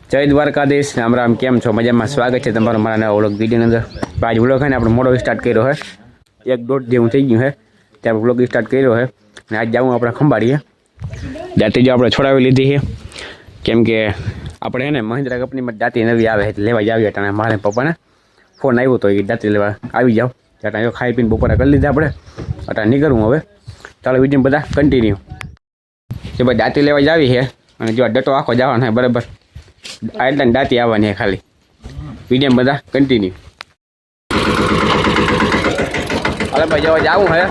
જય દ્વારકાધીશ, રામ રામ. કેમ છો? મજામાં? સ્વાગત છે તમારું મારા નવા વ્લોગ વિડીયોની અંદર. આજ વ્લોગ છે ને આપણે મોડો સ્ટાર્ટ કર્યો છે, 1-1.5 જેવું થઈ ગયું છે ત્યારે વ્લોગ સ્ટાર્ટ કર્યો છે. અને આજ જાવું આપણે ખંભાળીએ. દાંતી જો આપણે છોડાવી લીધી છે, કેમ કે આપણે છે ને મહિન્દ્રા કંપનીમાં દાંતી નવી આવે એટલે લેવા જ આવ્યા હતા. મારે પપ્પાને ફોન આવ્યો તો એ દાંતી લેવા આવી જાઓ. ત્યાં ખાઈ પીને બપોરે કરી લીધા આપણે. અત્યારે નીકળવું હવે. ચાલો વિડીયો બધા કન્ટિન્યુ. જો ભાઈ દાંતી લેવા જ આવી છે અને જો ડટો આખો જવાનો છે બરાબર. આ એટલે દાંતી આવવાની છે ખાલી. વિડીયો બધા કન્ટિન્યુ. હવે ભાઈ જવા જવું હે.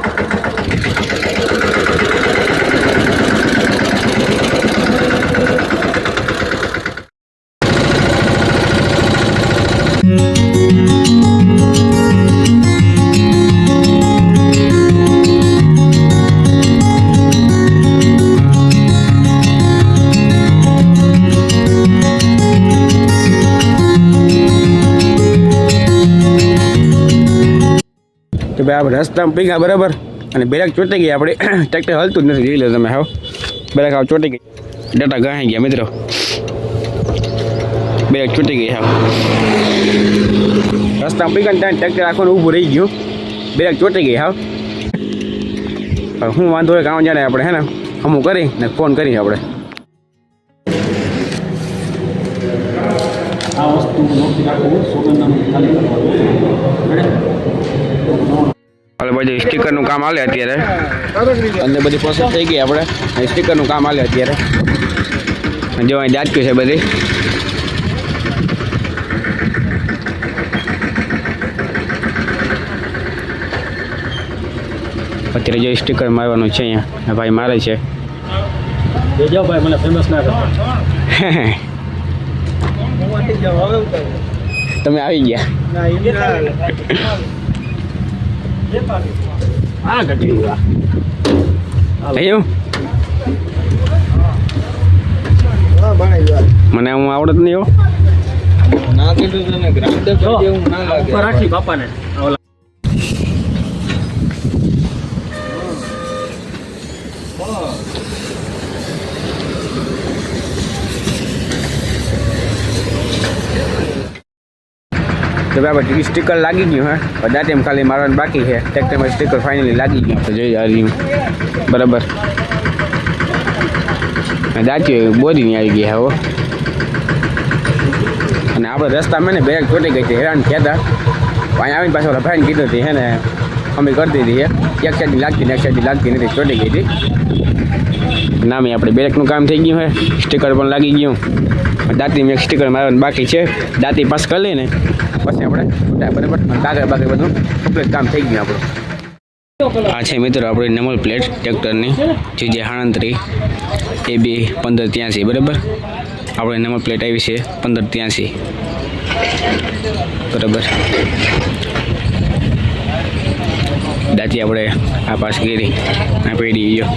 તો ભાઈ આપણે રસ્તામાં પીગા બરાબર અને બ્રેક ચોટી ગઈ આપણે. ટ્રેક્ટર હલતું જ નથી. જોઈ લો તમે. હાવ બ્રેક હાવ ચોટી ગઈ. ડટા ગાઈ ગયા મિત્રો. બ્રેક ચોટી ગઈ. હાવ રસ્તામાં પીગા ને ત્યાં ટ્રેક્ટર આખું ઊભું રહી ગયું. બ્રેક ચોટી ગઈ. હાવ હું વાંધો હોય કામ જાણે આપણે હે ને હમું કરી ને ફોન કરી આપણે. આ વસ્તુ નોખી રાખવું હાલે પછી સ્ટીકરનું કામ હાલે અત્યારે. અંદર બધી પ્રોસેસ થઈ ગઈ આપણે. સ્ટીકરનું કામ હાલે અત્યારે. જો અહીં દાંત્યું છે બધી. અત્યારે જો સ્ટીકર મારવાનું છે અહીંયા. ભાઈ મારે છે. ભાઈ મને ફેમસ ના કરો. તમે આવી ગયા. મને હું આવડત નહીં હો. રાખી બાપાને તો ભાઈ સ્ટીકર લાગી ગયું હે. દાંતીમાં ખાલી મારવાનું બાકી છે. ટ્રેક્ટરમાં સ્ટીકર ફાઇનલી લાગી ગયું. તો જોઈ આ રહ્યું બરાબર. દાંતીઓ બોરીની આવી ગઈ હવે. અને આપણે રસ્તામાં ને બ્રેક ચોટી ગઈ હતી. હેરાન થયા હતા. અહીંયા આવીને પાછળ ભાઈને કીધું હતી હે ને અમે કરી દીધી છે. એક સાઈડની લાગતી ને એક સાઈડની લાગતી નથી. ચોટી ગઈ હતી. નામે આપણે બ્રેકનું કામ થઈ ગયું છે. સ્ટીકર પણ લાગી ગયું. દાંતીમાં એક સ્ટીકર મારવાનું બાકી છે. દાંતી પાસ કરી લઈને પછી આપણે બરાબર કાગળ બાગળ બધું કમ્પ્લીટ કામ થઈ ગયું આપણું. આ છે મિત્રો આપણી નંબર પ્લેટ ટ્રેક્ટરની જે હાણંત્રી AB 1583 બરાબર. આપણે નંબર પ્લેટ આવી છે 1583 બરાબર. દાંતી આપણે આ પાસ કરી આ પેઢી ગયો.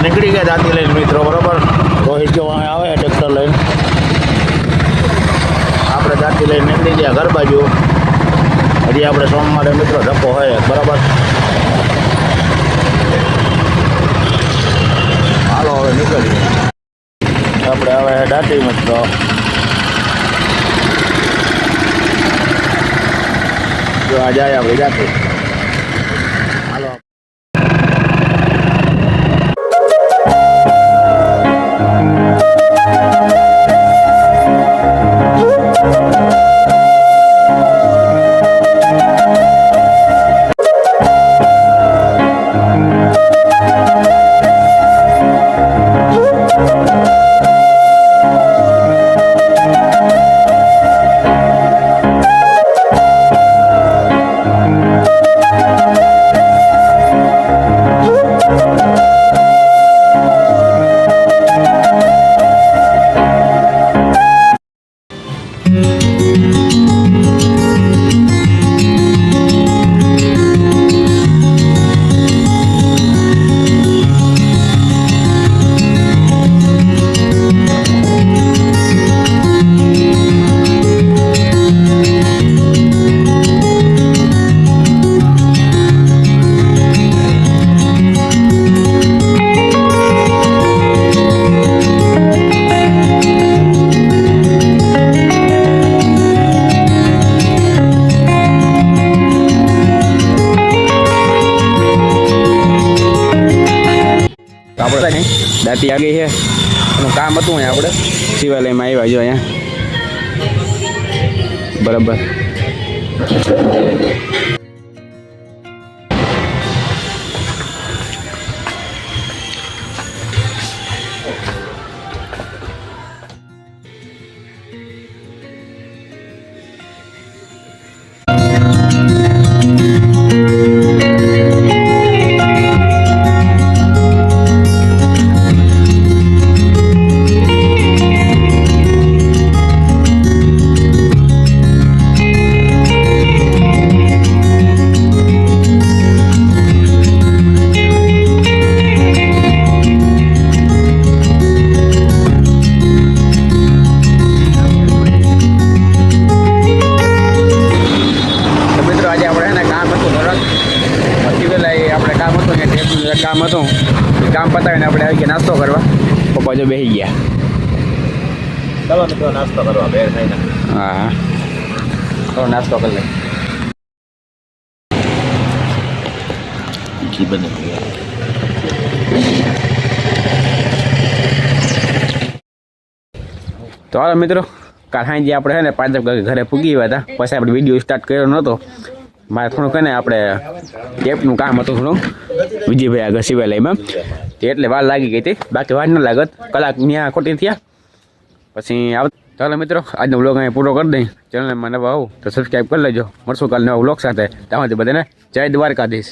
નીકળી ગયા દાંતી લઈને મિત્રો બરોબર. રોહિત જો આવે ટ્રેક્ટર લઈને. આપણે દાંતી લઈને નીકળી ગયા ઘર બાજુ. હજી આપણે સોમવારે મિત્રો ધક્કો હોય બરાબર. હાલો હવે નીકળીએ. આપણે હવે દાંતી મિત્રો. જો આ જાય આપણે દાંતી. હાલો. આપણે અહીં દાંતી આગી છે એનું કામ હતું અહીંયા આપણે શિવાલયમાં આવ્યા જો અહીંયા બરાબર. કામ હતું એ કામ પતાવીને આપણે આવી ગયા નાસ્તો કરવા. પપ્પા જો બેસી ગયા. ચાલો મિત્રો નાસ્તો કરવા બેર થઈને. હા તો નાસ્તો કરી લઈએ. ઘી બની ગયું. તો હાલો મિત્રો કાલ સાંજે આપણે છે ને 5 વાગે ઘરે પૂગી ગયા હતા. પછી આપણે વિડીયો સ્ટાર્ટ કર્યો નહોતો. મારે થોડું કહે ને આપણે ટેપનું કામ હતું થોડું વિજયભાઈ આગળ શિવાલયમાં તે એટલે વાર લાગી ગઈ હતી. બાકી વાર ન લાગત કલાક ત્યાં ખોટી થયા પછી ચાલો મિત્રો આજનો વ્લોગ અહીં પૂરો કરી દઈ. ચેનલમાં નવા આવું તો સબસ્ક્રાઈબ કરી લેજો. મળશું કાલ નવા વ્લોગ સાથે. ત્યાંથી બધાને જય દ્વારકાધીશ.